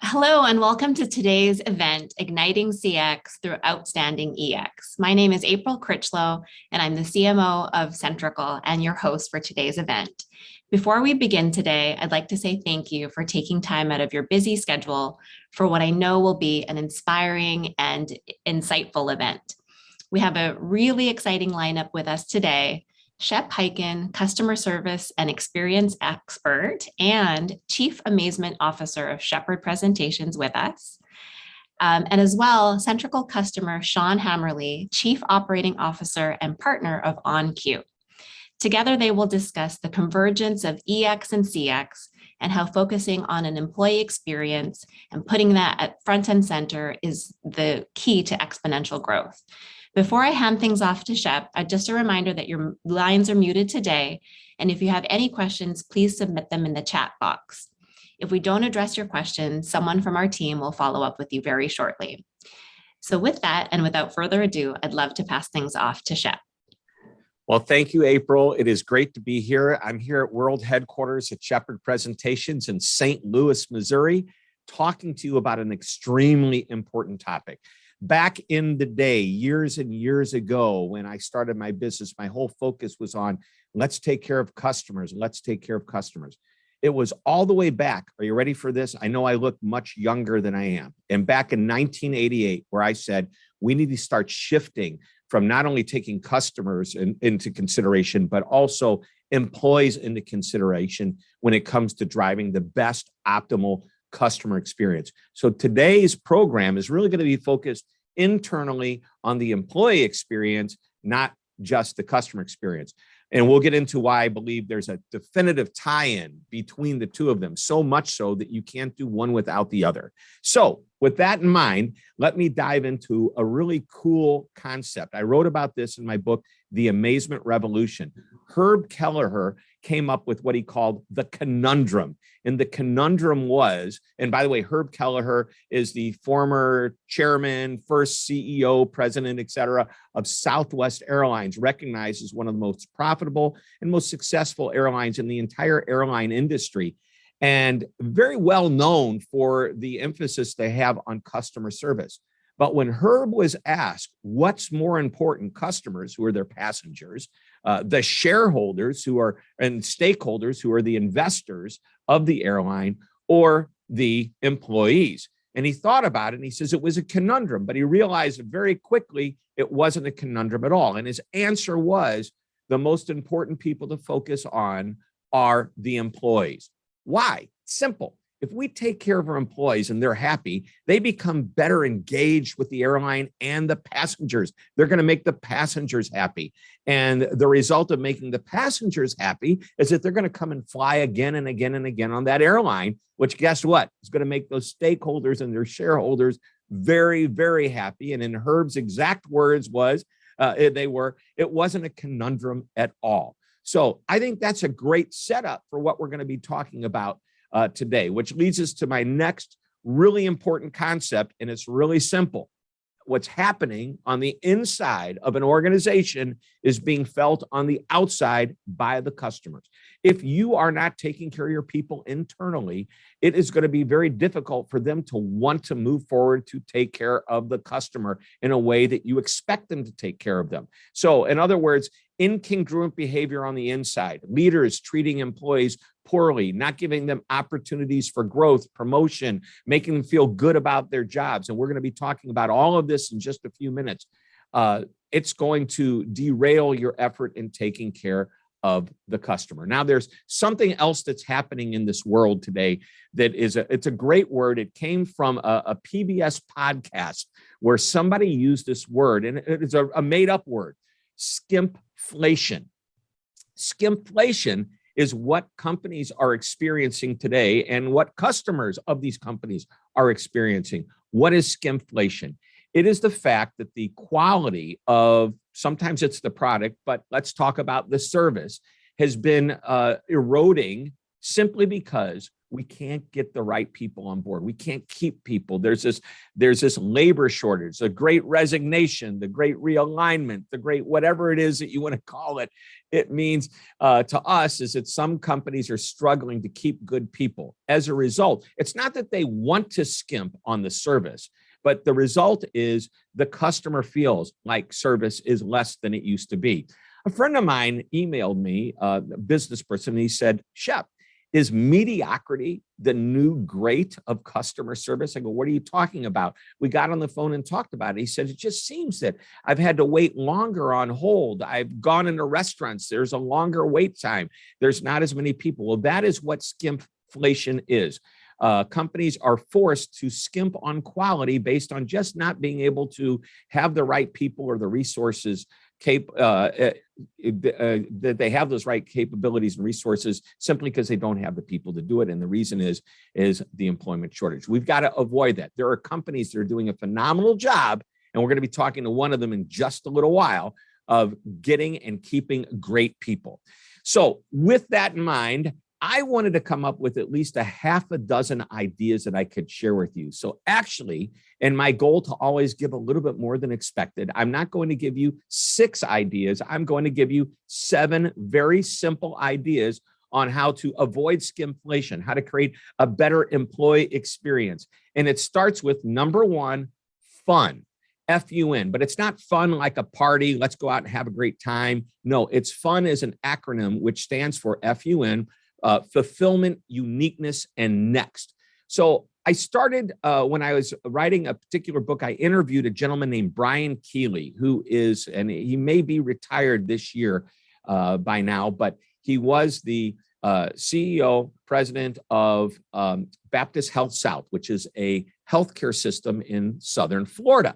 Hello and welcome to today's event, Igniting CX Through Outstanding EX. My name is April Critchlow and I'm the CMO of Centrical and your host for today's event. Before we begin today, I'd like to say thank you for taking time out of your busy schedule for what I know will be an inspiring and insightful event. We have a really exciting lineup with us today. Shep Hyken, customer service and experience expert and chief amazement officer of Shepherd Presentations with us. And as well, Centrical customer Sean Hammerle, chief operating officer and partner of OnQ. Together, they will discuss the convergence of EX and CX and how focusing on an employee experience and putting that at front and center is the key to exponential growth. Before I hand things off to Shep, just a reminder that your lines are muted today. And if you have any questions, please submit them in the chat box. If we don't address your questions, someone from our team will follow up with you very shortly. So with that, and without further ado, I'd love to pass things off to Shep. Well, thank you, April. It is great to be here. I'm here at World Headquarters at Shepherd Presentations in St. Louis, Missouri, talking to you about an extremely important topic. Back in the day, years and years ago, when I started my business, my whole focus was on let's take care of customers. Let's take care of customers. It was all the way back. Are you ready for this? I know I look much younger than I am. And back in 1988, where I said we need to start shifting from not only taking customers into consideration, but also employees into consideration when it comes to driving the best optimal customer experience. So today's program is really going to be focused internally on the employee experience, not just the customer experience. And we'll get into why I believe there's a definitive tie-in between the two of them, so much so that you can't do one without the other. So with that in mind, let me dive into a really cool concept. I wrote about this in my book, The Amazement Revolution. Herb Kelleher came up with what he called the Conundrum. And the conundrum was, and by the way, Herb Kelleher is the former chairman, first CEO, president, et cetera, of Southwest Airlines, recognized as one of the most profitable and most successful airlines in the entire airline industry, and very well known for the emphasis they have on customer service. But when Herb was asked what's more important, customers, who are their passengers, the shareholders who are and stakeholders who are the investors of the airline, or the employees. And he thought about it and he says it was a conundrum, but he realized very quickly it wasn't a conundrum at all. And his answer was the most important people to focus on are the employees. Why? Simple. If we take care of our employees and they're happy, they become better engaged with the airline and the passengers. They're going to make the passengers happy. And the result of making the passengers happy is that they're going to come and fly again and again and again on that airline, which guess what? Is going to make those stakeholders and their shareholders very, very happy. And in Herb's exact words it wasn't a conundrum at all. So I think that's a great setup for what we're going to be talking about today, which leads us to my next really important concept, and it's really simple. What's happening on the inside of an organization is being felt on the outside by the customers. If you are not taking care of your people internally, it is going to be very difficult for them to want to move forward to take care of the customer in a way that you expect them to take care of them. So in other words, incongruent behavior on the inside, leaders treating employees poorly, not giving them opportunities for growth, promotion, making them feel good about their jobs. And we're going to be talking about all of this in just a few minutes. It's going to derail your effort in taking care of the customer. Now, there's something else that's happening in this world today that it's a great word. It came from a PBS podcast where somebody used this word, and it's a made-up word, skimpflation. Skimpflation is what companies are experiencing today and what customers of these companies are experiencing. What is skimpflation? It is the fact that the quality of, sometimes it's the product, but let's talk about the service, has been eroding simply because we can't get the right people on board. We can't keep people. There's this labor shortage, the great resignation, the great realignment, the great whatever it is that you want to call it. It means to us is that some companies are struggling to keep good people. As a result, it's not that they want to skimp on the service, but the result is the customer feels like service is less than it used to be. A friend of mine emailed me, a business person, and he said, Shep, is mediocrity the new great of customer service? I go, what are you talking about? We got on the phone and talked about it. He said, it just seems that I've had to wait longer on hold. I've gone into restaurants. There's a longer wait time. There's not as many people. Well, that is what skimpflation is. Companies are forced to skimp on quality based on just not being able to have the right people or the resources that they have those right capabilities and resources simply because they don't have the people to do it. And the reason is the employment shortage. We've got to avoid that. There are companies that are doing a phenomenal job, and we're going to be talking to one of them in just a little while, of getting and keeping great people. So with that in mind, I wanted to come up with at least a half a dozen ideas that I could share with you. So actually, and my goal to always give a little bit more than expected, I'm not going to give you 6 ideas. I'm going to give you 7 very simple ideas on how to avoid skimflation, how to create a better employee experience. And it starts with number 1, fun. F-U-N, but it's not fun like a party. Let's go out and have a great time. No, it's fun as an acronym, which stands for F-U-N, fulfillment, uniqueness, and next. So I started when I was writing a particular book. I interviewed a gentleman named Brian Keeley, who is, and he may be retired this year by now, but he was the CEO, president of Baptist Health South, which is a healthcare system in Southern Florida.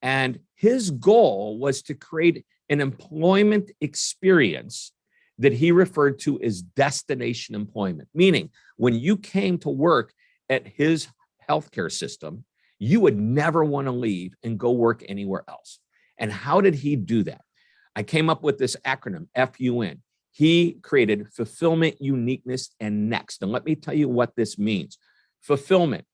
And his goal was to create an employment experience that he referred to as destination employment, meaning when you came to work at his healthcare system, you would never want to leave and go work anywhere else. And how did he do that? I came up with this acronym, FUN. He created fulfillment, uniqueness, and next. And let me tell you what this means. Fulfillment.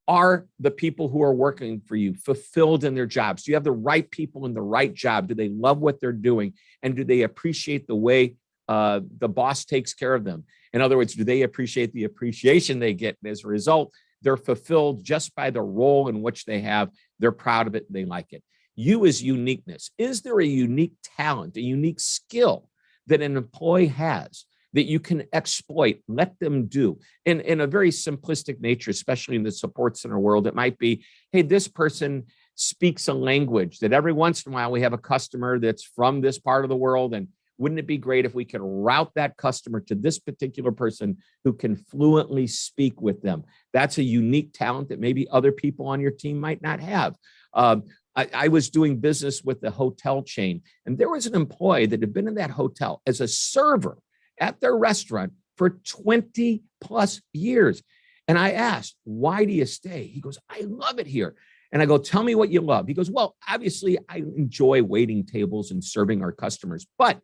Are the people who are working for you fulfilled in their jobs? Do you have the right people in the right job? Do they love what they're doing? And do they appreciate the way the boss takes care of them? In other words, do they appreciate the appreciation they get? And as a result, they're fulfilled just by the role in which they have. They're proud of it. They like it. You is uniqueness. Is there a unique talent, a unique skill that an employee has that you can exploit, let them do in a very simplistic nature, especially in the support center world? It might be, hey, this person speaks a language that every once in a while we have a customer that's from this part of the world. And wouldn't it be great if we could route that customer to this particular person who can fluently speak with them? That's a unique talent that maybe other people on your team might not have. I was doing business with a hotel chain, and there was an employee that had been in that hotel as a server at their restaurant for 20 plus years. And I asked, why do you stay? He goes, I love it here. And I go, tell me what you love. He goes, well, obviously I enjoy waiting tables and serving our customers. But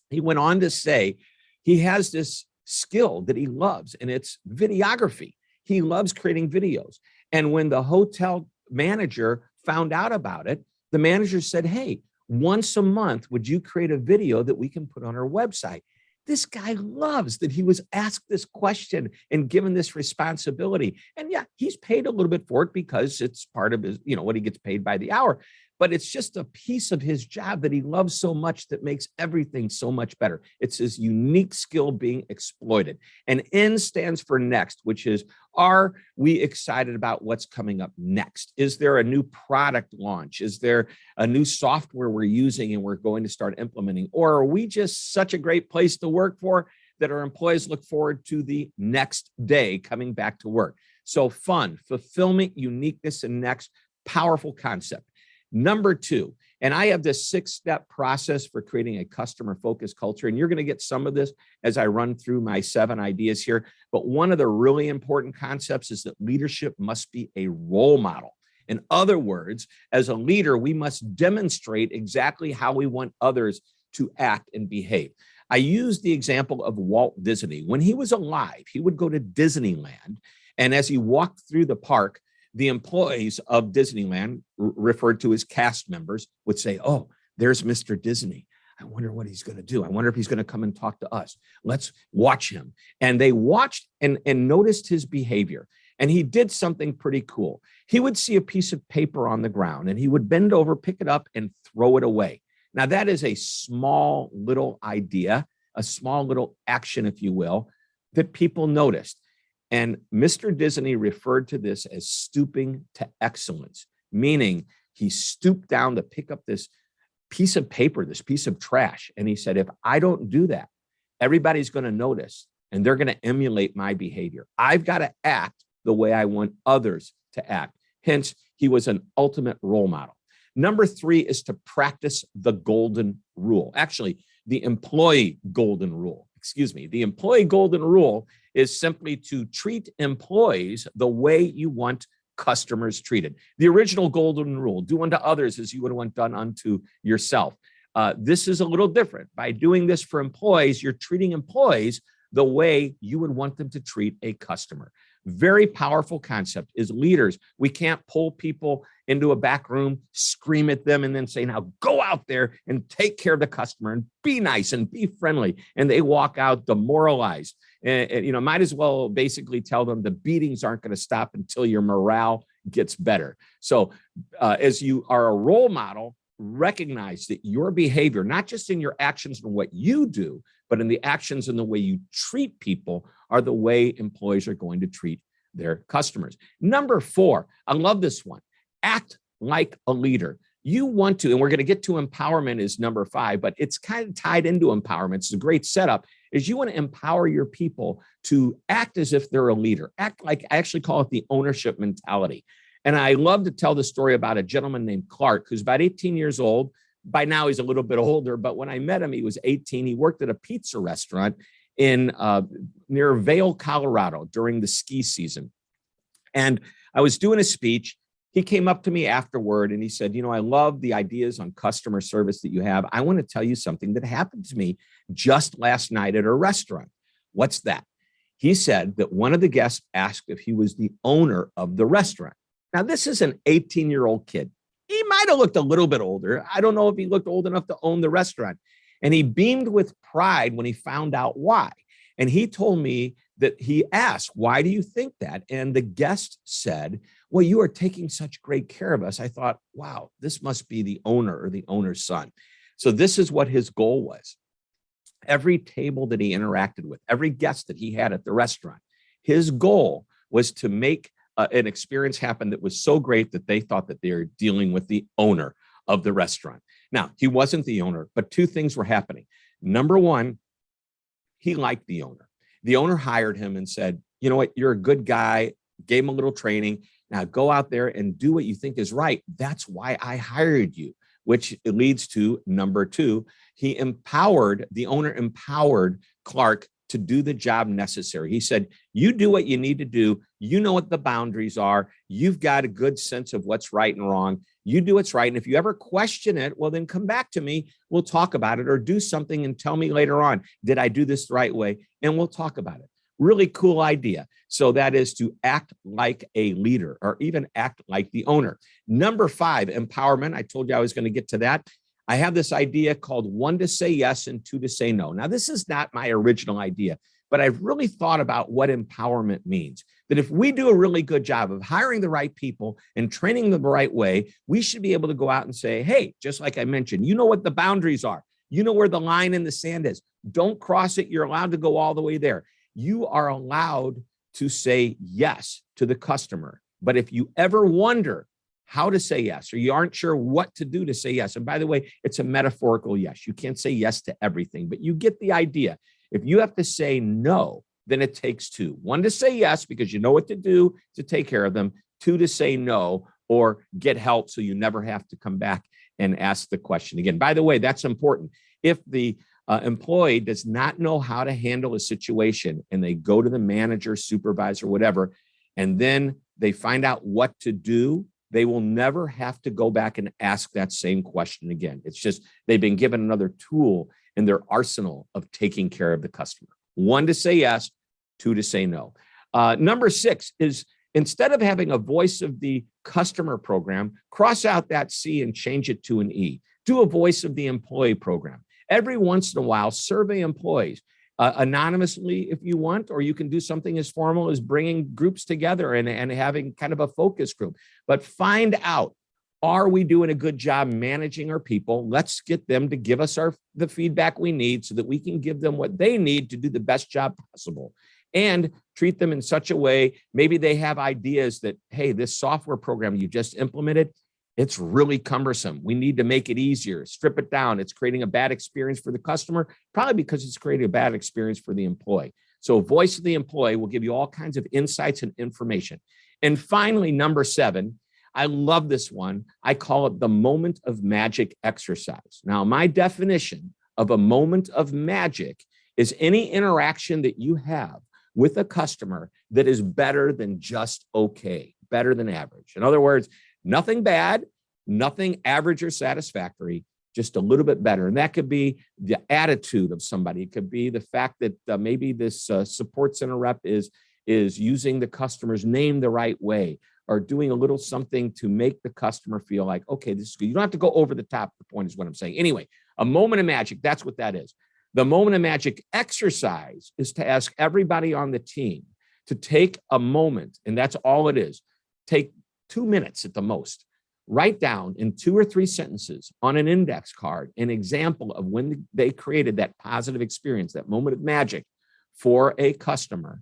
he went on to say he has this skill that he loves, and it's videography. He loves creating videos. And when the hotel manager found out about it, the manager said, hey, once a month, would you create a video that we can put on our website? This guy loves that he was asked this question and given this responsibility. And yeah, he's paid a little bit for it because it's part of his, what he gets paid by the hour. But it's just a piece of his job that he loves so much that makes everything so much better. It's his unique skill being exploited. And N stands for next, which is, are we excited about what's coming up next? Is there a new product launch? Is there a new software we're using and we're going to start implementing? Or are we just such a great place to work for that our employees look forward to the next day coming back to work? So fun, fulfillment, uniqueness, and next, powerful concept. Number 2, and I have this 6-step process for creating a customer-focused culture, and you're going to get some of this as I run through my 7 ideas here. But one of the really important concepts is that leadership must be a role model. In other words, as a leader, we must demonstrate exactly how we want others to act and behave. I use the example of Walt Disney. When he was alive, he would go to Disneyland. And as he walked through the park, the employees of Disneyland, referred to as cast members, would say, "Oh, there's Mr. Disney. I wonder what he's going to do. I wonder if he's going to come and talk to us. Let's watch him." And they watched and noticed his behavior. And he did something pretty cool. He would see a piece of paper on the ground and he would bend over, pick it up, and throw it away. Now, that is a small little idea, a small little action, if you will, that people noticed. And Mr. Disney referred to this as stooping to excellence, meaning he stooped down to pick up this piece of paper, this piece of trash. And he said, if I don't do that, everybody's going to notice and they're going to emulate my behavior. I've got to act the way I want others to act. Hence, he was an ultimate role model. Number 3 is to practice the golden rule. Actually, the employee golden rule. The employee golden rule is simply to treat employees the way you want customers treated. The original golden rule, do unto others as you would want done unto yourself. This is a little different. By doing this for employees, you're treating employees the way you would want them to treat a customer. Very powerful concept. As leaders, we can't pull people into a back room, scream at them, and then say, now go out there and take care of the customer and be nice and be friendly. And they walk out demoralized. And might as well basically tell them the beatings aren't going to stop until your morale gets better. So as you are a role model, recognize that your behavior, not just in your actions and what you do, but in the actions and the way you treat people, are the way employees are going to treat their customers. Number 4, I love this one. Act like a leader. You want to, and we're going to get to empowerment is number 5, but it's kind of tied into empowerment. It's a great setup, is you want to empower your people to act as if they're a leader. Act like, I actually call it the ownership mentality. And I love to tell the story about a gentleman named Clark, who's about 18 years old. By now, he's a little bit older, but when I met him, he was 18. He worked at a pizza restaurant in near Vail, Colorado during the ski season. And I was doing a speech. He came up to me afterward and he said, I love the ideas on customer service that you have. I want to tell you something that happened to me just last night at a restaurant. What's that? He said that one of the guests asked if he was the owner of the restaurant. Now, this is an 18-year-old kid. He might have looked a little bit older. I don't know if he looked old enough to own the restaurant. And he beamed with pride when he found out why. And he told me that he asked, why do you think that? And the guest said, well, you are taking such great care of us. I thought, wow, this must be the owner or the owner's son. So this is what his goal was. Every table that he interacted with, every guest that he had at the restaurant, his goal was to make an experience happen that was so great that they thought that they were dealing with the owner of the restaurant. Now, he wasn't the owner, but 2 things were happening. Number 1, he liked the owner. The owner hired him and said, you know what, you're a good guy, gave him a little training. Now go out there and do what you think is right. That's why I hired you, which leads to number 2. The owner empowered Clark to do the job necessary. He said, you do what you need to do. You know what the boundaries are. You've got a good sense of what's right and wrong. You do what's right. And if you ever question it, well, then come back to me. We'll talk about it, or do something and tell me later on, did I do this the right way? And we'll talk about it. Really cool idea. So that is to act like a leader, or even act like the owner. Number 5, empowerment. I told you I was going to get to that. I have this idea called 1 to say yes and 2 to say no. Now, this is not my original idea, but I've really thought about what empowerment means. That if we do a really good job of hiring the right people and training them the right way, we should be able to go out and say, hey, just like I mentioned, you know what the boundaries are. You know where the line in the sand is. Don't cross it. You're allowed to go all the way there. You are allowed to say yes to the customer. But if you ever wonder how to say yes, or you aren't sure what to do to say yes, and by the way, it's a metaphorical yes. You can't say yes to everything, but you get the idea. If you have to say no, then it takes 2. 1 to say yes, because you know what to do to take care of them. 2 to say no, or get help so you never have to come back and ask the question again. By the way, that's important. If the employee does not know how to handle a situation and they go to the manager, supervisor, whatever, and then they find out what to do, they will never have to go back and ask that same question again. It's just they've been given another tool in their arsenal of taking care of the customer. 1 to say yes, 2 to say no. Number 6 is instead of having a voice of the customer program, cross out that C and change it to an E. Do a voice of the employee program. Every once in a while, survey employees anonymously if you want, or you can do something as formal as bringing groups together and having kind of a focus group. But find out, are we doing a good job managing our people? Let's get them to give us the feedback we need so that we can give them what they need to do the best job possible. And treat them in such a way, maybe they have ideas that, hey, this software program you just implemented, it's really cumbersome. We need to make it easier, strip it down. It's creating a bad experience for the customer, probably because it's creating a bad experience for the employee. So voice of the employee will give you all kinds of insights and information. And finally, number 7, I love this one. I call it the moment of magic exercise. Now, my definition of a moment of magic is any interaction that you have with a customer that is better than just okay, better than average. In other words, nothing bad, nothing average or satisfactory, just a little bit better. And that could be the attitude of somebody. It could be the fact that maybe this support center rep is using the customer's name the right way, or doing a little something to make the customer feel like, okay, this is good. You don't have to go over the top. The point is what I'm saying. Anyway, a moment of magic, that's what that is. The moment of magic exercise is to ask everybody on the team to take a moment, and that's all it is. Take 2 minutes at the most. Write down in 2 or 3 sentences on an index card an example of when they created that positive experience, that moment of magic for a customer.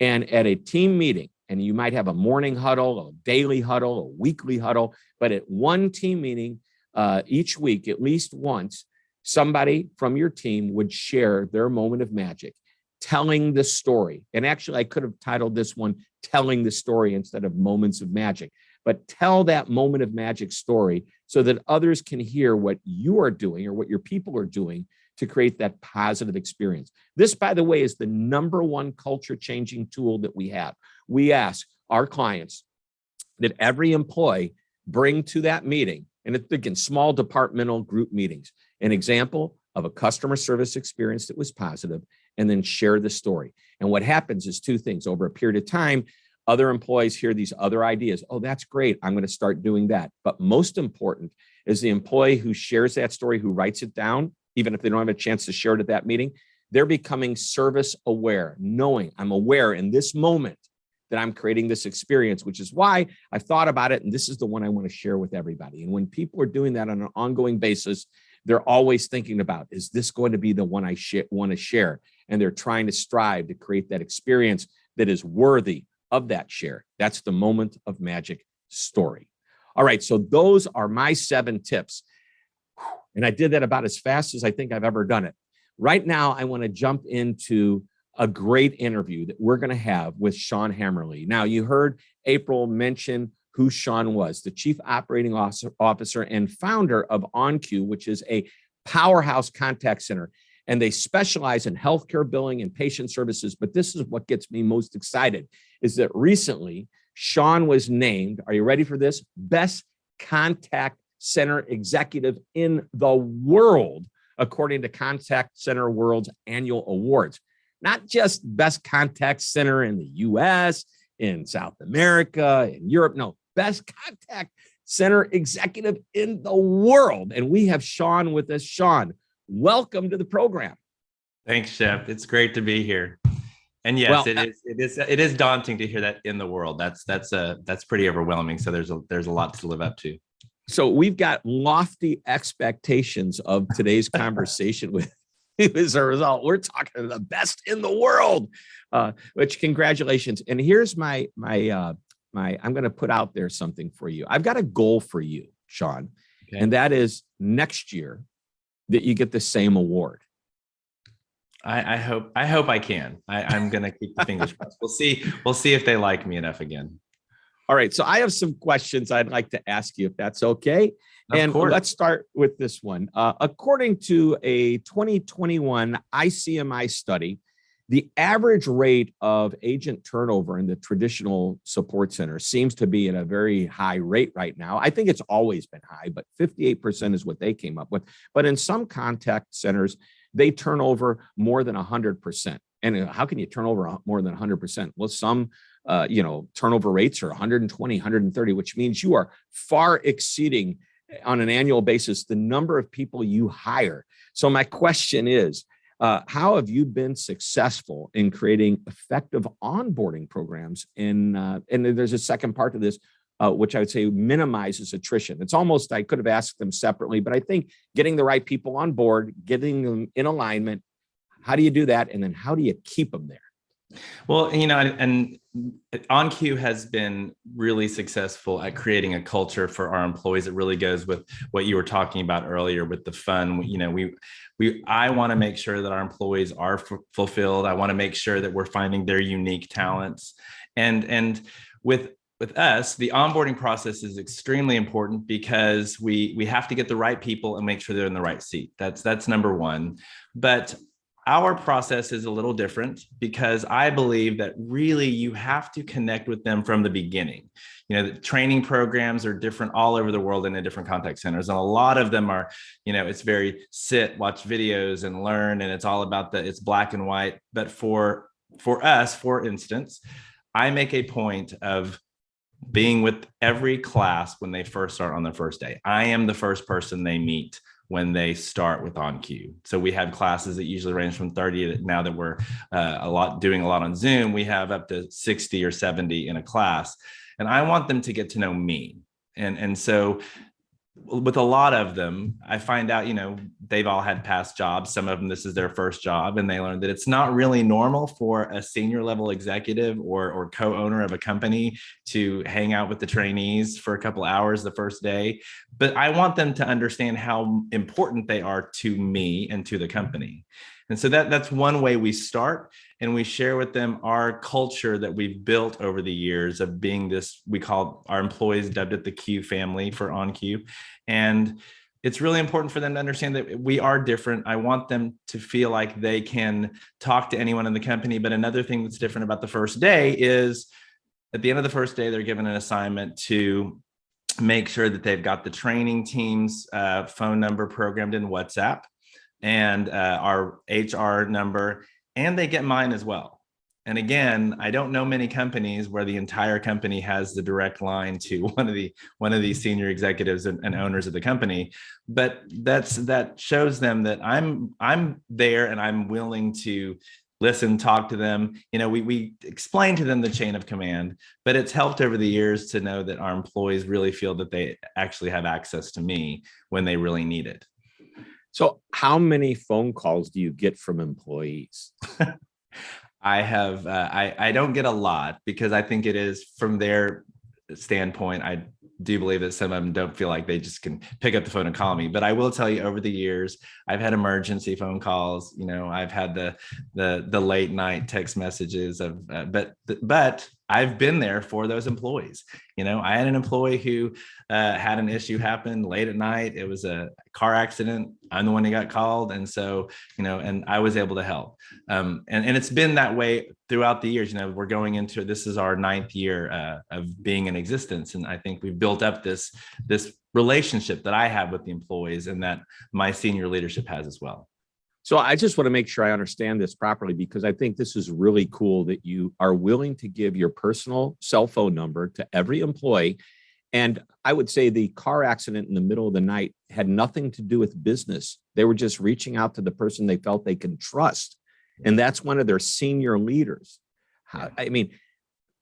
And at a team meeting, and you might have a morning huddle, a daily huddle, a weekly huddle, but at one team meeting each week, at least once, somebody from your team would share their moment of magic, telling the story. And actually, I could have titled this one, Telling the Story, instead of Moments of Magic. But tell that moment of magic story so that others can hear what you are doing or what your people are doing to create that positive experience. This, by the way, is the #1 culture-changing tool that we have. We ask our clients that every employee bring to that meeting, and it's again, small departmental group meetings, an example of a customer service experience that was positive, and then share the story. And what happens is 2 things. Over a period of time, other employees hear these other ideas. Oh, that's great. I'm going to start doing that. But most important is the employee who shares that story, who writes it down, even if they don't have a chance to share it at that meeting, they're becoming service aware, knowing I'm aware in this moment that I'm creating this experience, which is why I've thought about it. And this is the one I want to share with everybody. And when people are doing that on an ongoing basis, they're always thinking about, is this going to be the one I want to share? And they're trying to strive to create that experience that is worthy of that share. That's the moment of magic story. All right, so those are my 7 tips. And I did that about as fast as I think I've ever done it. Right now, I want to jump into a great interview that we're going to have with Sean Hammerle. Now, you heard April mention who Sean was, the Chief Operating Officer and founder of OnQ, which is a powerhouse contact center. And they specialize in healthcare billing and patient services. But this is what gets me most excited, is that recently Sean was named, are you ready for this? Best Contact Center Executive in the world, according to Contact Center World's annual awards. Not just best contact center in the US, in South America, in Europe. No, best contact center executive in the world. And we have Sean with us. Sean, welcome to the program. Thanks, Shep. It's great to be here. And yes, it is daunting to hear that in the world. That's pretty overwhelming. So there's a lot to live up to. So we've got lofty expectations of today's conversation with you as a result. We're talking to the best in the world, which congratulations. And here's my I'm going to put out there something for you. I've got a goal for you, Sean, okay. And that is next year that you get the same award. I hope I can. I'm going to keep the fingers crossed. We'll see if they like me enough again. All right. So I have some questions I'd like to ask you, if that's okay. Of course. Let's start with this one. According to a 2021 ICMI study, the average rate of agent turnover in the traditional support center seems to be at a very high rate right now. I think it's always been high, but 58% is what they came up with. But in some contact centers, they turn over more than 100%. And how can you turn over more than 100%? Well, some turnover rates are 120, 130, which means you are far exceeding on an annual basis the number of people you hire. So my question is, how have you been successful in creating effective onboarding programs? And there's a second part to this, which I would say minimizes attrition. It's almost, I could have asked them separately, but I think getting the right people on board, getting them in alignment, how do you do that? And then how do you keep them there? Well, and OnQ has been really successful at creating a culture for our employees. It really goes with what you were talking about earlier with the fun. I want to make sure that our employees are fulfilled. I want to make sure that we're finding their unique talents. And with us, the onboarding process is extremely important because we have to get the right people and make sure they're in the right seat. That's number one. But our process is a little different because I believe that really you have to connect with them from the beginning. The training programs are different all over the world and in different contact centers. And a lot of them are, it's very sit, watch videos and learn. And it's all about it's black and white. But for us, for instance, I make a point of being with every class when they first start on their first day. I am the first person they meet when they start with OnQ. So we have classes that usually range from 30 now that we're doing a lot on Zoom, we have up to 60 or 70 in a class. And I want them to get to know me. And so with a lot of them, I find out, they've all had past jobs. Some of them, this is their first job, and they learned that it's not really normal for a senior level executive or co-owner of a company to hang out with the trainees for a couple hours the first day. But I want them to understand how important they are to me and to the company. And so that's one way we start, and we share with them our culture that we've built over the years of being this, we call our employees dubbed it the QFamily for OnQ. And it's really important for them to understand that we are different. I want them to feel like they can talk to anyone in the company. But another thing that's different about the first day is at the end of the first day, they're given an assignment to make sure that they've got the training team's phone number programmed in WhatsApp, and our HR number, and they get mine as well. And again, I don't know many companies where the entire company has the direct line to one of these senior executives and owners of the company. But that shows them that I'm there and I'm willing to listen, talk to them. We explain to them the chain of command, but it's helped over the years to know that our employees really feel that they actually have access to me when they really need it. So how many phone calls do you get from employees? I don't get a lot because I think it is from their standpoint. I do believe that some of them don't feel like they just can pick up the phone and call me. But I will tell you, over the years, I've had emergency phone calls. I've had the late night text messages but I've been there for those employees. I had an employee who had an issue happen late at night. It was a car accident. I'm the one who got called. And so, and I was able to help. And it's been that way throughout the years. We're going into, this is our 9th year of being in existence. And I think we've built up this relationship that I have with the employees and that my senior leadership has as well. So I just want to make sure I understand this properly, because I think this is really cool that you are willing to give your personal cell phone number to every employee. And I would say the car accident in the middle of the night had nothing to do with business. They were just reaching out to the person they felt they can trust. And that's one of their senior leaders. I mean,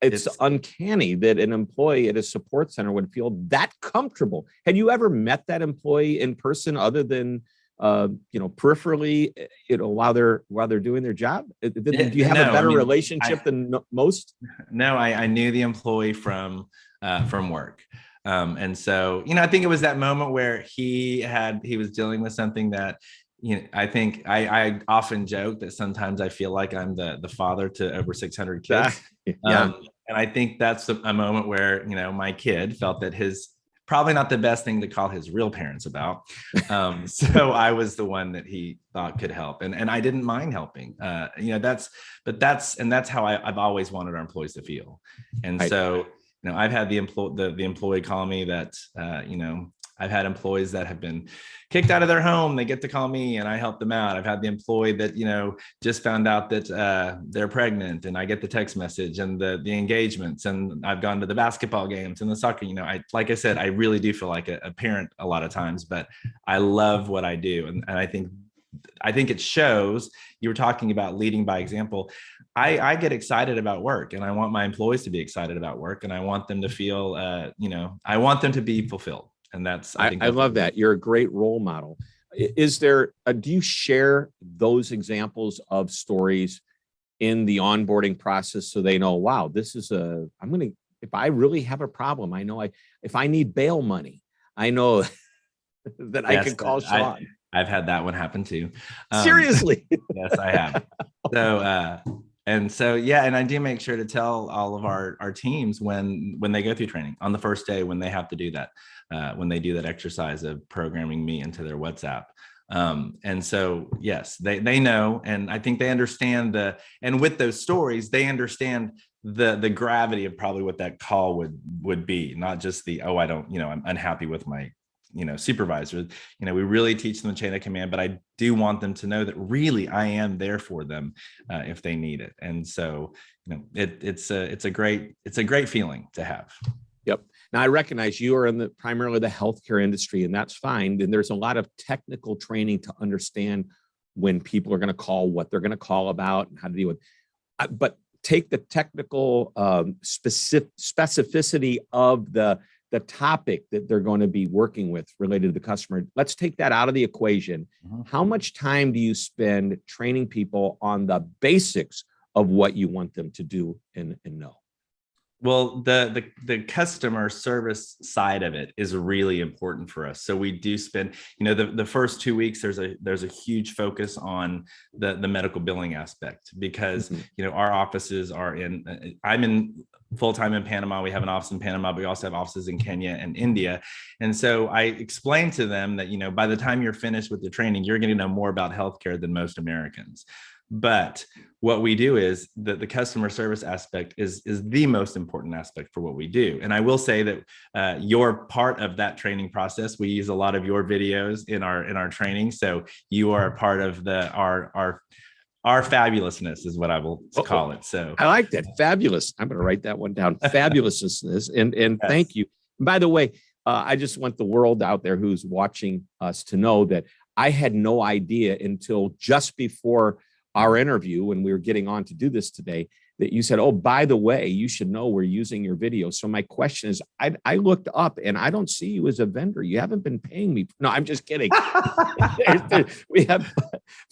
it's uncanny that an employee at a support center would feel that comfortable. Had you ever met that employee in person other than peripherally, while they're doing their job? Do you have a better relationship than most? No, I knew the employee from work. And so, I think it was that moment where he was dealing with something that, I think I often joke that sometimes I feel like I'm the father to over 600 kids. Yeah. And I think that's a moment where, my kid felt that probably not the best thing to call his real parents about. So I was the one that he thought could help. And I didn't mind helping. That's how I've always wanted our employees to feel. And so, I've had the employee call me that, I've had employees that have been kicked out of their home. They get to call me and I help them out. I've had the employee that, just found out that they're pregnant, and I get the text message and the engagements, and I've gone to the basketball games and the soccer. Like I said, I really do feel like a parent a lot of times, but I love what I do. And I think it shows. You were talking about leading by example. I get excited about work, and I want my employees to be excited about work, and I want them to feel, I want them to be fulfilled. And I love that. You're a great role model. Is there, do you share those examples of stories in the onboarding process so they know, wow, this is if I really have a problem, I know if I need bail money, I know that I can call Sean. I've had that one happen too. Seriously? Yes, I have. So, and I do make sure to tell all of our teams when they go through training on the first day, when they have to do that, when they do that exercise of programming me into their WhatsApp. And so, yes, they know, and I think they understand and with those stories, they understand the gravity of probably what that call would be, not just I'm unhappy with my supervisor. We really teach them the chain of command, but I do want them to know that really I am there for them if they need it. And so, it's a great feeling to have. Yep. Now I recognize you are in primarily the healthcare industry, and that's fine. And there's a lot of technical training to understand when people are going to call, what they're going to call about, and how to deal with. But take the technical specificity of the topic that they're going to be working with related to the customer. Let's take that out of the equation. Mm-hmm. How much time do you spend training people on the basics of what you want them to do and know? Well, the customer service side of it is really important for us. So we do spend, the first 2 weeks, there's a huge focus on the medical billing aspect, because, mm-hmm. Our offices are I'm in full-time in Panama. We have an office in Panama, but we also have offices in Kenya and India. And so I explained to them that, by the time you're finished with the training, you're going to know more about healthcare than most Americans. But what we do is that the customer service aspect is the most important aspect for what we do. And I will say that you're part of that training process. We use a lot of your videos in our training. So you are a part of our fabulousness is what I will call it. So I like that. Fabulous. I'm going to write that one down. Fabulousness. And yes. Thank you. And by the way, I just want the world out there who's watching us to know that I had no idea until just before our interview, when we were getting on to do this today, that you said, oh, by the way, you should know we're using your video. So my question is, I looked up and I don't see you as a vendor. You haven't been paying me. No, I'm just kidding.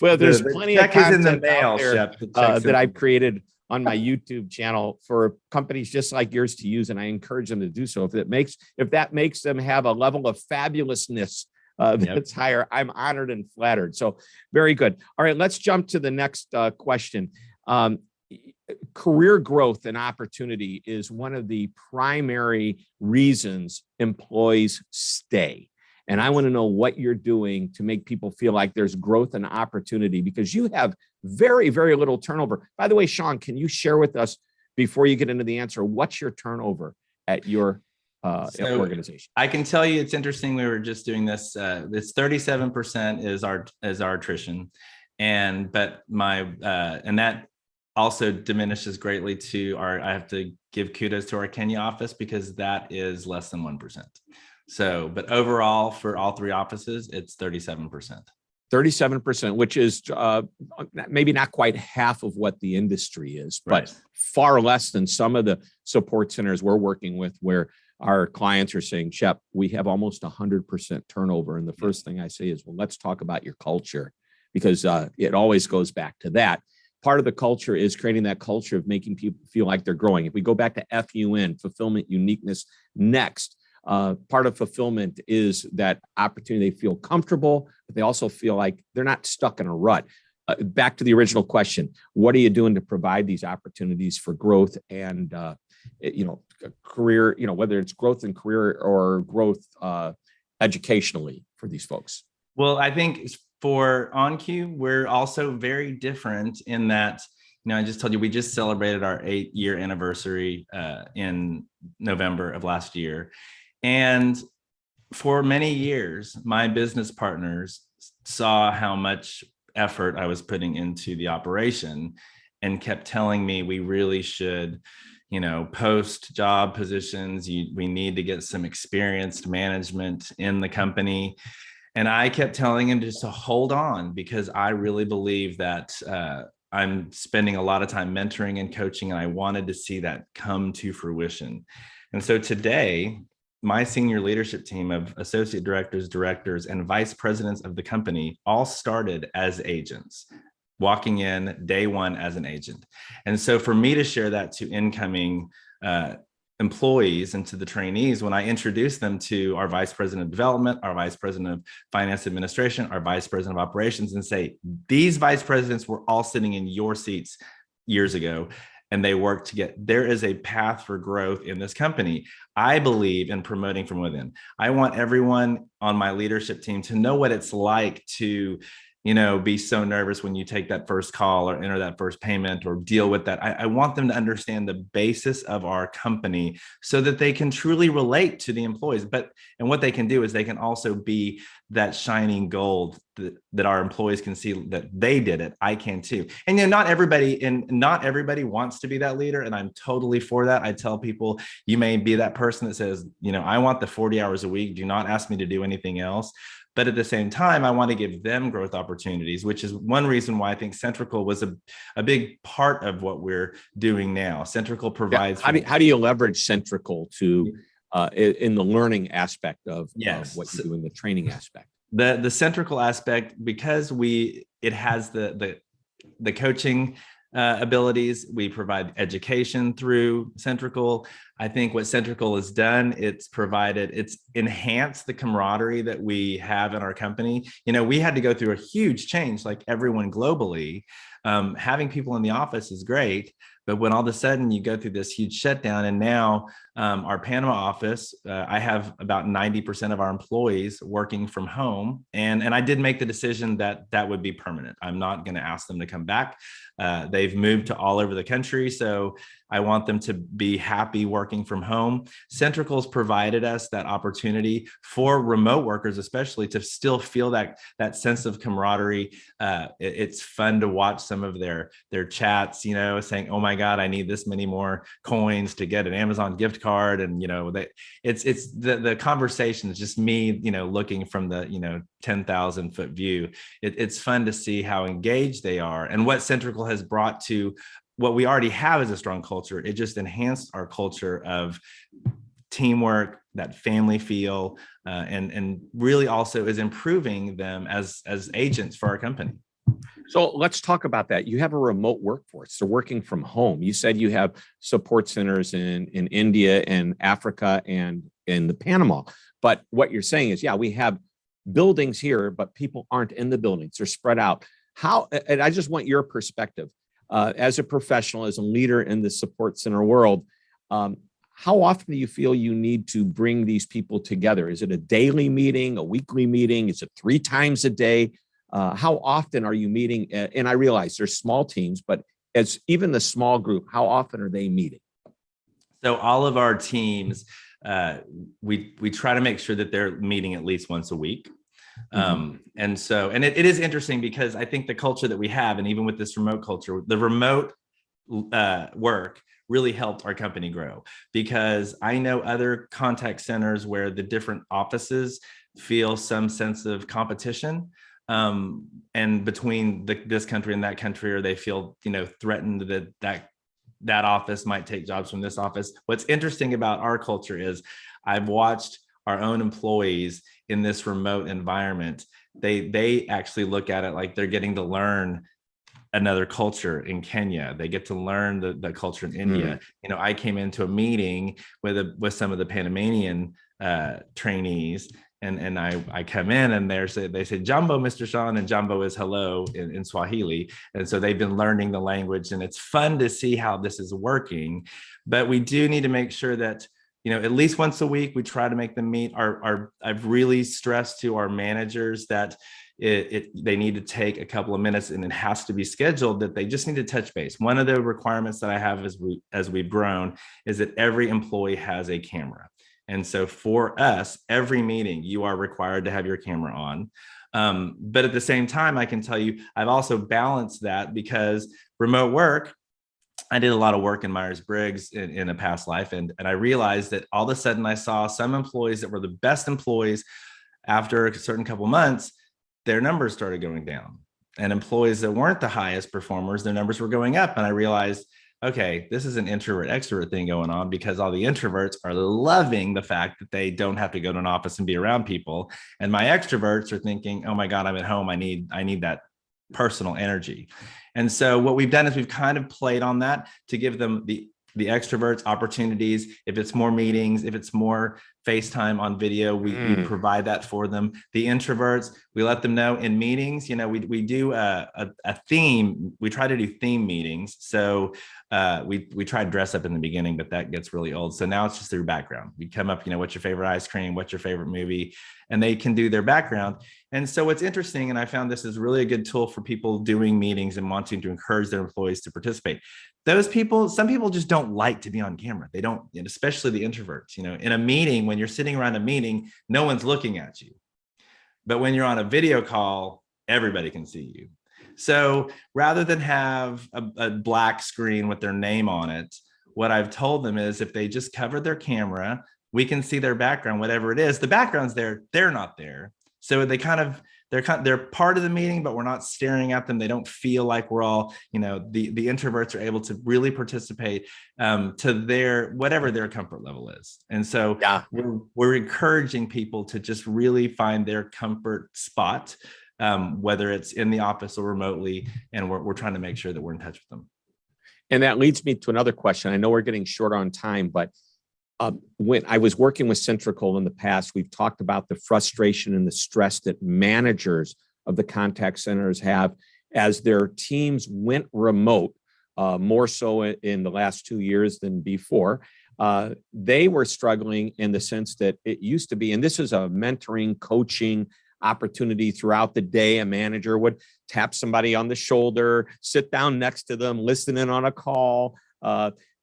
There's plenty of content in the mail, Shep, that I've created on my YouTube channel for companies just like yours to use. And I encourage them to do so. If that makes them have a level of fabulousness that's higher, I'm honored and flattered. So very good. All right, let's jump to the next question. Career growth and opportunity is one of the primary reasons employees stay. And I want to know what you're doing to make people feel like there's growth and opportunity, because you have very, very little turnover. By the way, Sean, can you share with us, before you get into the answer, what's your turnover at your organization? I can tell you, it's interesting. We were just doing this. It's 37% is our attrition, and that also diminishes greatly to I have to give kudos to our Kenya office, because that is less than 1%. So, but overall for all three offices, it's 37%. 37%, which is maybe not quite half of what the industry is, but right. Far less than some of the support centers we're working with, where our clients are saying, Shep, we have almost 100% turnover. And the first thing I say is, well, let's talk about your culture, because it always goes back to that. Part of the culture is creating that culture of making people feel like they're growing. If we go back to FUN, fulfillment, uniqueness, next, part of fulfillment is that opportunity. They feel comfortable, but they also feel like they're not stuck in a rut. Back to the original question, what are you doing to provide these opportunities for growth and, career, whether it's growth in career or growth educationally for these folks? Well, I think for OnQ, we're also very different in that, I just told you, we just celebrated our 8-year anniversary in November of last year. And for many years, my business partners saw how much effort I was putting into the operation and kept telling me we really should, post job positions. We need to get some experienced management in the company. And I kept telling him just to hold on, because I really believe that I'm spending a lot of time mentoring and coaching, and I wanted to see that come to fruition. And so today, my senior leadership team of associate directors, directors, and vice presidents of the company all started as agents, walking in day one as an agent. And so for me to share that to incoming employees and to the trainees, when I introduce them to our vice president of development, our vice president of finance administration, our vice president of operations, and say, these vice presidents were all sitting in your seats years ago, and they work to there is a path for growth in this company. I believe in promoting from within. I want everyone on my leadership team to know what it's like to be so nervous when you take that first call or enter that first payment or deal with that. I want them to understand the basis of our company so that they can truly relate to the employees. And what they can do is they can also be that shining gold that our employees can see that they did it. I can too. And not everybody wants to be that leader. And I'm totally for that. I tell people, you may be that person that says, I want the 40 hours a week. Do not ask me to do anything else. But at the same time, I want to give them growth opportunities, which is one reason why I think Centrical was a big part of what we're doing now. Centrical provides. Yeah. How do you leverage Centrical to in the learning aspect of what you do in the training aspect? The Centrical aspect, because it has the coaching abilities. We provide education through Centrical. I think what Centrical has done, it's enhanced the camaraderie that we have in our company. We had to go through a huge change, like everyone globally. Having people in the office is great, but when all of a sudden you go through this huge shutdown, and now our Panama office, I have about 90% of our employees working from home, and I did make the decision that would be permanent. I'm not going to ask them to come back. They've moved to all over the country, so I want them to be happy working from home. Centrical's provided us that opportunity for remote workers, especially, to still feel that sense of camaraderie. It's fun to watch some of their chats, saying, "Oh my God, I need this many more coins to get an Amazon gift card," and it's the conversation is just me, looking from the 10,000 foot view. It's fun to see how engaged they are, and what Centrical has brought to what we already have as a strong culture. It just enhanced our culture of teamwork, that family feel, and really also is improving them as agents for our company. So let's talk about that. You have a remote workforce. They're working from home. You said you have support centers in India and Africa and in the Panama. But what you're saying is, we have buildings here, but people aren't in the buildings. They're spread out. And I just want your perspective as a professional, as a leader in the support center world. How often do you feel you need to bring these people together? Is it a daily meeting, a weekly meeting? Is it 3 times a day? How often are you meeting? And I realize there's small teams, but as even the small group, how often are they meeting? So all of our teams, we try to make sure that they're meeting at least once a week. And it is interesting, because I think the culture that we have, and even with this remote culture, the remote work really helped our company grow, because I know other contact centers where the different offices feel some sense of competition, and between this country and that country, or they feel threatened that office might take jobs from this office. What's interesting about our culture is I've watched our own employees in this remote environment. They actually look at it like they're getting to learn another culture in Kenya. They get to learn the culture in India. I came into a meeting with some of the Panamanian trainees, and I come in, and they say Jambo, Mr. Sean, and Jambo is hello in Swahili. And so they've been learning the language, and it's fun to see how this is working. But we do need to make sure that at least once a week, we try to make them meet. I've really stressed to our managers that they need to take a couple of minutes, and it has to be scheduled, that they just need to touch base. One of the requirements that I have as we've grown is that every employee has a camera. And so for us, every meeting, you are required to have your camera on. But at the same time, I can tell you, I've also balanced that because remote work, I did a lot of work in Myers-Briggs in a past life. And I realized that all of a sudden I saw some employees that were the best employees after a certain couple months, their numbers started going down. And employees that weren't the highest performers, their numbers were going up. And I realized, okay, this is an introvert extrovert thing going on because all the introverts are loving the fact that they don't have to go to an office and be around people. And my extroverts are thinking, oh my God, I'm at home. I need that personal energy. And so what we've done is we've kind of played on that to give them the extroverts opportunities. If it's more meetings, if it's more FaceTime on video, we provide that for them. The introverts, we let them know in meetings, we do a theme. We try to do theme meetings. So we try to dress up in the beginning, but that gets really old. So now it's just their background. We come up, what's your favorite ice cream? What's your favorite movie? And they can do their background. And so what's interesting, and I found this is really a good tool for people doing meetings and wanting to encourage their employees to participate. Those people, some people just don't like to be on camera. They don't, especially the introverts, in a meeting, when you're sitting around a meeting, no one's looking at you. But when you're on a video call, everybody can see you. So rather than have a black screen with their name on it, what I've told them is if they just cover their camera, we can see their background, whatever it is. The background's there, they're not there. So they're part of the meeting, but we're not staring at them. They don't feel like we're all, the introverts are able to really participate to their, whatever their comfort level is. And so we're encouraging people to just really find their comfort spot, whether it's in the office or remotely. And we're trying to make sure that we're in touch with them. And that leads me to another question. I know we're getting short on time, but when I was working with Centrical in the past, we've talked about the frustration and the stress that managers of the contact centers have as their teams went remote, more so in the last 2 years than before. They were struggling in the sense that it used to be, and this is a mentoring, coaching opportunity throughout the day. A manager would tap somebody on the shoulder, sit down next to them, listen in on a call,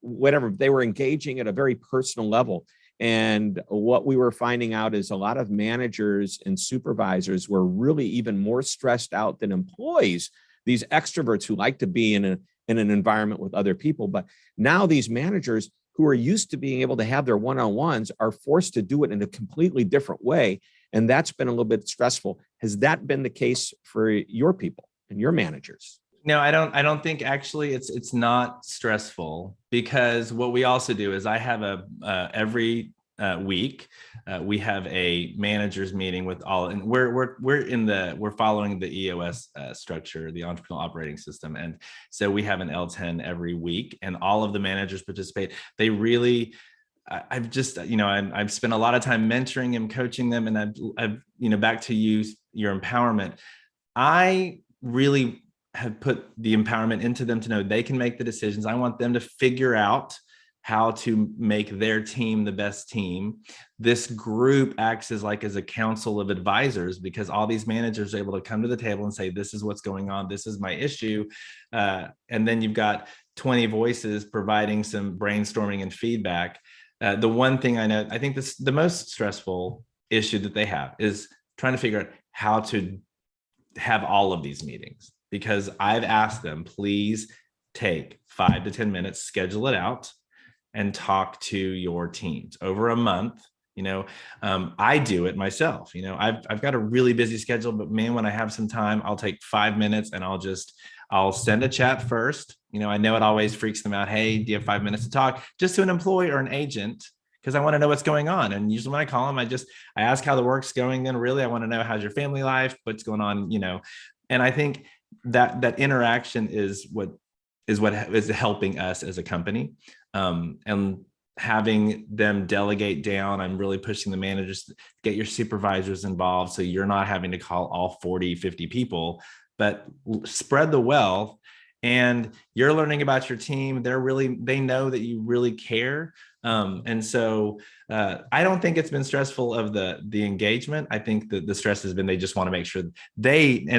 whatever. They were engaging at a very personal level. And what we were finding out is a lot of managers and supervisors were really even more stressed out than employees, these extroverts who like to be in an environment with other people. But now these managers who are used to being able to have their one-on-ones are forced to do it in a completely different way. And that's been a little bit stressful. Has that been the case for your people and your managers? No, I don't think actually it's not stressful, because what we also do is I have every week we have a managers meeting with all, and we're following the EOS structure, the entrepreneurial operating system, and so we have an L10 every week, and all of the managers participate. They really. I've just, I've spent a lot of time mentoring and coaching them, and I've back to your empowerment. I really have put the empowerment into them to know they can make the decisions. I want them to figure out how to make their team the best team. This group acts as a council of advisors, because all these managers are able to come to the table and say, this is what's going on, this is my issue. And then you've got 20 voices providing some brainstorming and feedback. The one thing I know, I think the most stressful issue that they have is trying to figure out how to have all of these meetings, because I've asked them, please take 5 to 10 minutes, schedule it out, and talk to your teams over a month. I do it myself. I've got a really busy schedule, but man, when I have some time, I'll take 5 minutes and I'll send a chat first. I know it always freaks them out. Hey, do you have 5 minutes to talk? Just to an employee or an agent, because I want to know what's going on. And usually when I call them, I ask how the work's going. Then really, I want to know, how's your family life? What's going on? And I think that interaction is what is helping us as a company. And having them delegate down, I'm really pushing the managers to get your supervisors involved, so you're not having to call all 40, 50 people, but spread the wealth. And you're learning about your team. They know that you really care. And so I don't think it's been stressful of the engagement. I think that the stress has been, they just want to make sure and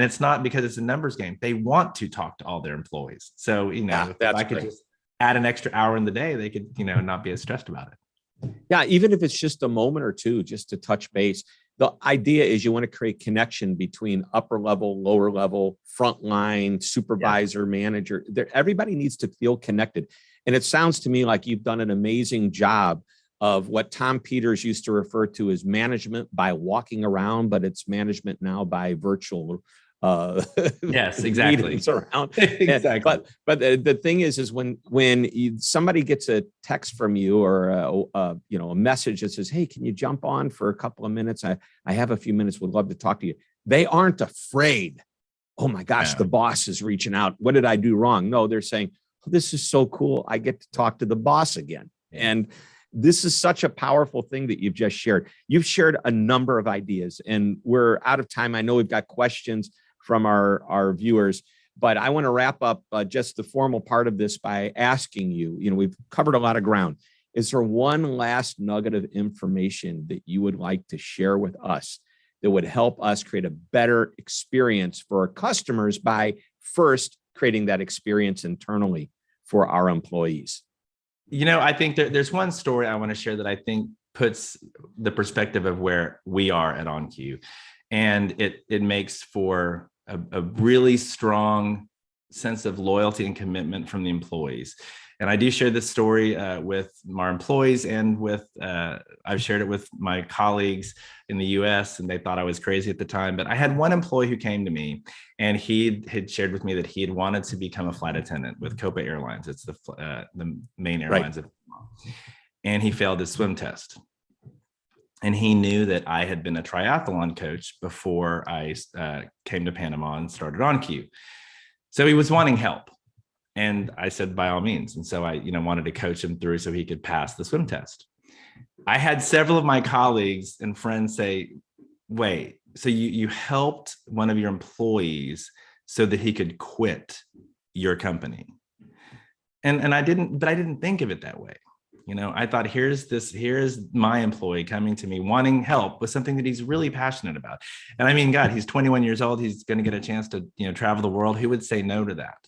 it's not because it's a numbers game. They want to talk to all their employees. So, if I could just add an extra hour in the day, they could, not be as stressed about it. Yeah, even if it's just a moment or two, just to touch base. The idea is you want to create connection between upper level, lower level, frontline, supervisor, manager. Everybody needs to feel connected. And it sounds to me like you've done an amazing job of what Tom Peters used to refer to as management by walking around, but it's management now by virtual Yes, exactly. meetings around. Exactly. But the thing is when somebody gets a text from you or a message that says, "Hey, can you jump on for a couple of minutes? I have a few minutes. Would love to talk to you." They aren't afraid. Oh my gosh, No. the boss is reaching out. What did I do wrong? No, they're saying, oh, "This is so cool. I get to talk to the boss again." And this is such a powerful thing that you've just shared. You've shared a number of ideas, and we're out of time. I know we've got questions from our viewers, but I want to wrap up just the formal part of this by asking you, we've covered a lot of ground. Is there one last nugget of information that you would like to share with us that would help us create a better experience for our customers by first creating that experience internally for our employees? I think there's one story I want to share that I think puts the perspective of where we are at OnQ, and it makes for a really strong sense of loyalty and commitment from the employees. And I do share this story with my employees and I've shared it with my colleagues in the US, and they thought I was crazy at the time. But I had one employee who came to me, and he had shared with me that he had wanted to become a flight attendant with Copa Airlines. It's the main airlines. Right. And he failed his swim test. And he knew that I had been a triathlon coach before I came to Panama and started OnQ. So he was wanting help. And I said, by all means. And so I, wanted to coach him through so he could pass the swim test. I had several of my colleagues and friends say, wait, so you helped one of your employees so that he could quit your company. And I didn't think of it that way. I thought, here's my employee coming to me wanting help with something that he's really passionate about. And I mean, God, he's 21 years old. He's going to get a chance to, travel the world. Who would say no to that?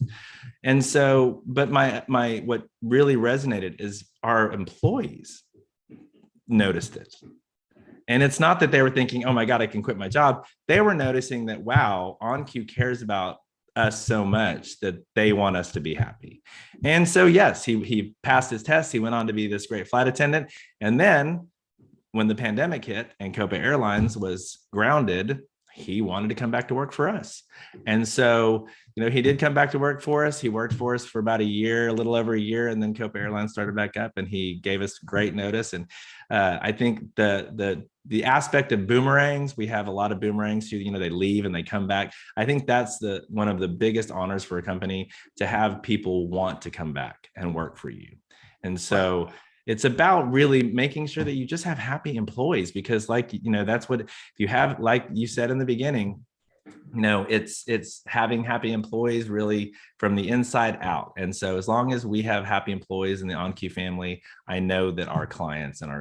And so, but my what really resonated is our employees noticed it. And it's not that they were thinking, oh my God, I can quit my job. They were noticing that, wow, OnQ cares about us so much that they want us to be happy. And so, yes, he passed his test. He went on to be this great flight attendant. And then when the pandemic hit and Copa Airlines was grounded, he wanted to come back to work for us. And so, he did come back to work for us. He worked for us for about a year, a little over a year. And then Copa Airlines started back up, and he gave us great notice. And I think the aspect of boomerangs, we have a lot of boomerangs who, they leave and they come back. I think that's one of the biggest honors for a company, to have people want to come back and work for you. And so it's about really making sure that you just have happy employees, because that's what, if you have, like you said in the beginning, it's having happy employees really from the inside out. And so as long as we have happy employees in the OnQ family, I know that our clients and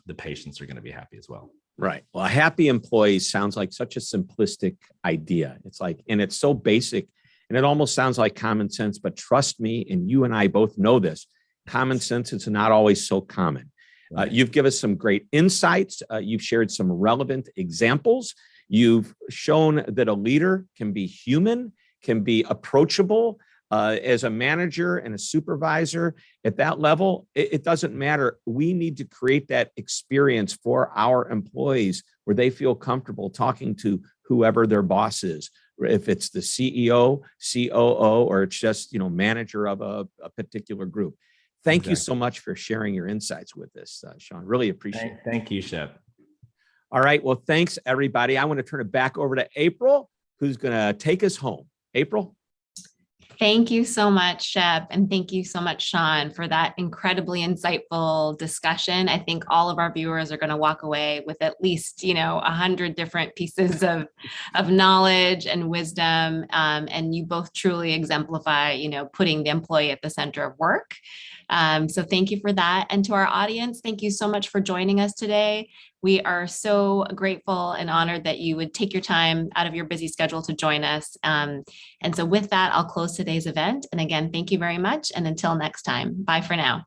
the patients are going to be happy as well. Right. Well, happy employees sounds like such a simplistic idea. And it's so basic, and it almost sounds like common sense, but trust me, and you and I both know this, common sense is not always so common. Right. You've given us some great insights. You've shared some relevant examples. You've shown that a leader can be human, can be approachable. As a manager and a supervisor at that level, it doesn't matter. We need to create that experience for our employees where they feel comfortable talking to whoever their boss is, if it's the CEO, COO, or it's just, manager of a particular group. Thank you so much for sharing your insights with us, Sean. Really appreciate it. Thank you, Shep. All right. Well, thanks, everybody. I want to turn it back over to April, who's going to take us home. April? Thank you so much, Shep. And thank you so much, Sean, for that incredibly insightful discussion. I think all of our viewers are going to walk away with at least, 100 different pieces of knowledge and wisdom. And you both truly exemplify, putting the employee at the center of work. So thank you for that. And to our audience, thank you so much for joining us today. We are so grateful and honored that you would take your time out of your busy schedule to join us. And so with that, I'll close today's event. And again, thank you very much. And until next time, bye for now.